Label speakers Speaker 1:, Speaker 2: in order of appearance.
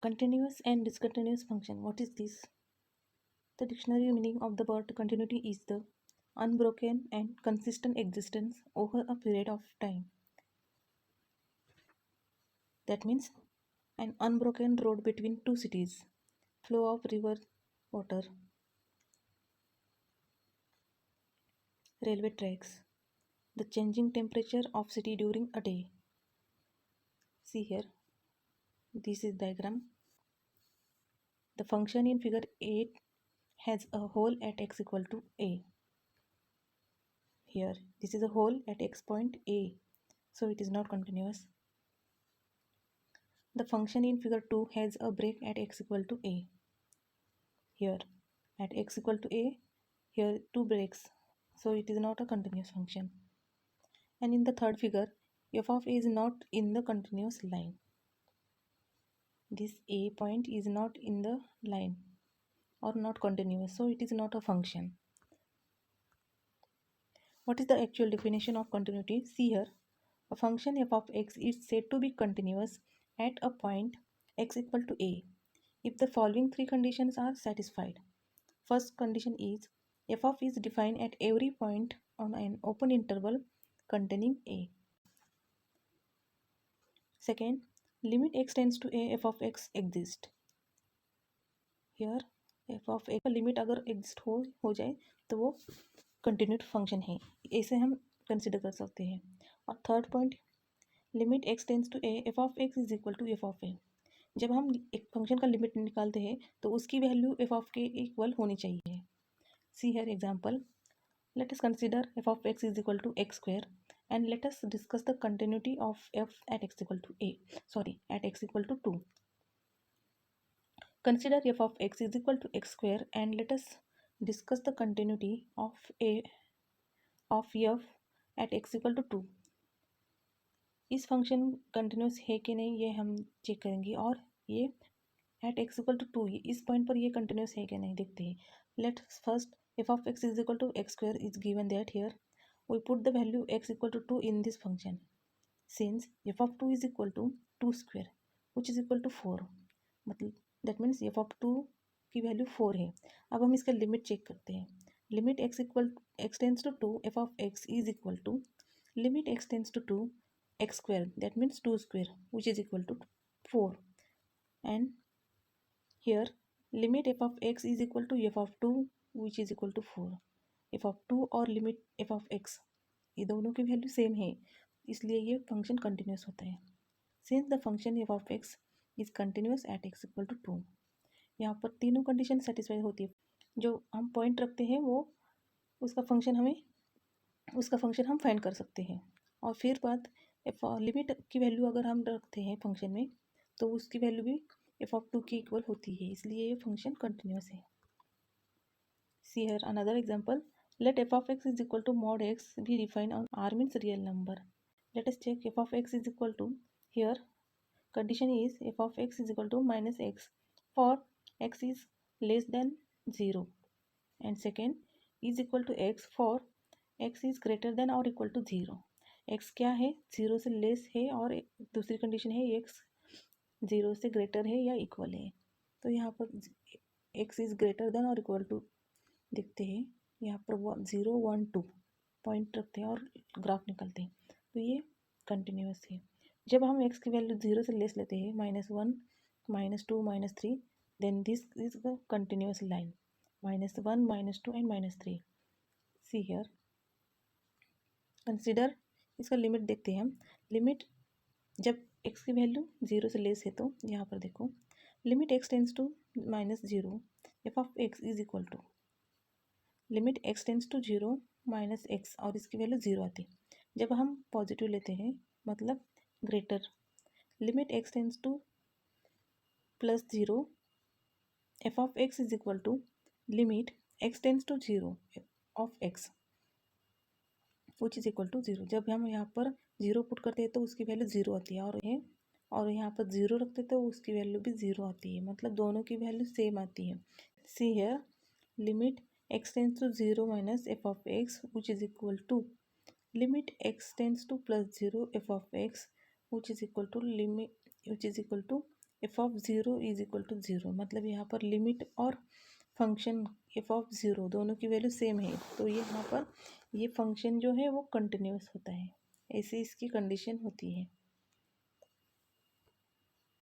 Speaker 1: Continuous and discontinuous function. What is this? The dictionary meaning of the word continuity is the unbroken and consistent existence over a period of time. That means an unbroken road between two cities, flow of river water, railway tracks, the changing temperature of city during a day. See here, this is diagram. The function in figure 8 has a hole at x equal to a. Here, this is a hole at x point a, so it is not continuous. The function in figure 2 has a break at x equal to a. Here, at x equal to a, here two breaks, so it is not a continuous function. And in the third figure, f of a is not in the continuous line. This a point is not in the line or not continuous, so it is not a function. What is the actual definition of continuity? See here, a function f of x is said to be continuous at a point x equal to a if the following three conditions are satisfied. First condition is f of is defined at every point on an open interval containing a. Second, limit x tends to a f of x exists. Here f of x का limit अगर exist हो जाए तो वो continued function है, ऐसे हम consider कर सकते हैं. और third point, limit x tends to a f of x is equal to f of a. जब हम एक फंक्शन का लिमिट निकालते हैं तो उसकी वैल्यू एफ ऑफ के इक्वल होनी चाहिए. See here example, let us consider f of x is equal to x square and let us discuss the continuity of f at x equal to at x equal to 2. Consider f of x is equal to x square and let us discuss the continuity of f at x equal to 2. इस function continuous है कि नहीं ये हम check करेंगे, और ये eight x equal to 2 इस पॉइंट पर ये कंटिन्यूस है कि नहीं देखते हैं. Let first f of x is equal to x square is given that here we put the value x equal to 2 in this function. Since f of 2 is equal to 2 square which is equal to 4, मतलब that means f of 2 की value 4 है. अब हम इसका limit check करते हैं. Limit x tends to 2 f of x is equal to limit x tends to 2 x square, that means 2 square which is equal to 4, and here limit f of x is equal to f of 2 which is equal to 4. f of 2 और limit f of x ये दोनों की value same है, इसलिए ये function continuous होता है. Since the function f of x is continuous at x equal to 2, यहाँ पर तीनों कंडीशन सेटिस्फाई होती है. जो हम पॉइंट रखते हैं वो उसका फंक्शन हम फाइंड कर सकते हैं. और फिर बात लिमिट की वैल्यू अगर हम रखते हैं फंक्शन में तो उसकी वैल्यू भी f of 2 की इक्वल होती है, इसलिए ये फंक्शन कंटिन्यूस है. See here another example. Let f of x is equal to mod x be defined on R means real number. Let us check f of x is equal to, here condition is f of x is equal to minus x for x is less than 0, and second is equal to x for x is greater than or equal to 0. x क्या है, 0 से less है, और दूसरी condition है x 0 से greater है या इक्वल है. तो यहाँ पर x इज ग्रेटर देन और इक्वल टू देखते हैं, यहाँ पर 0 1 2 पॉइंट रखते हैं और ग्राफ निकालते हैं, तो ये कंटिन्यूस है. जब हम x की वैल्यू 0 से लेस लेते हैं -1 -2 -3, then this is the continuous line -1 -2 and -3. See here consider इसका लिमिट देखते हैं हम. लिमिट जब x की वैल्यू 0 से लेस है तो यहाँ पर देखो limit x tends to -0 f of x is equal to limit x tends to 0 minus x और इसकी वैल्यू 0 आती है. जब हम पॉजिटिव लेते हैं मतलब greater, limit x tends to +0 f of x is equal to limit x tends to 0 of x which is equal to 0. जब हम यहाँ पर 0 पुट करते हैं तो उसकी वैल्यू 0 आती है, और यहाँ पर 0 रखते तो उसकी वैल्यू भी 0 आती है, मतलब दोनों की वैल्यू सेम आती है. See here limit x tends to 0 minus f of x which is equal to limit x tends to +0 f of x which is equal to limit which is equal to f of zero is equal to zero, मतलब यहाँ पर limit और function F of zero दोनों की value same है, तो यहाँ पर ये फंक्शन जो है वो कंटिन्यूस होता है, ऐसे इसकी कंडीशन होती है।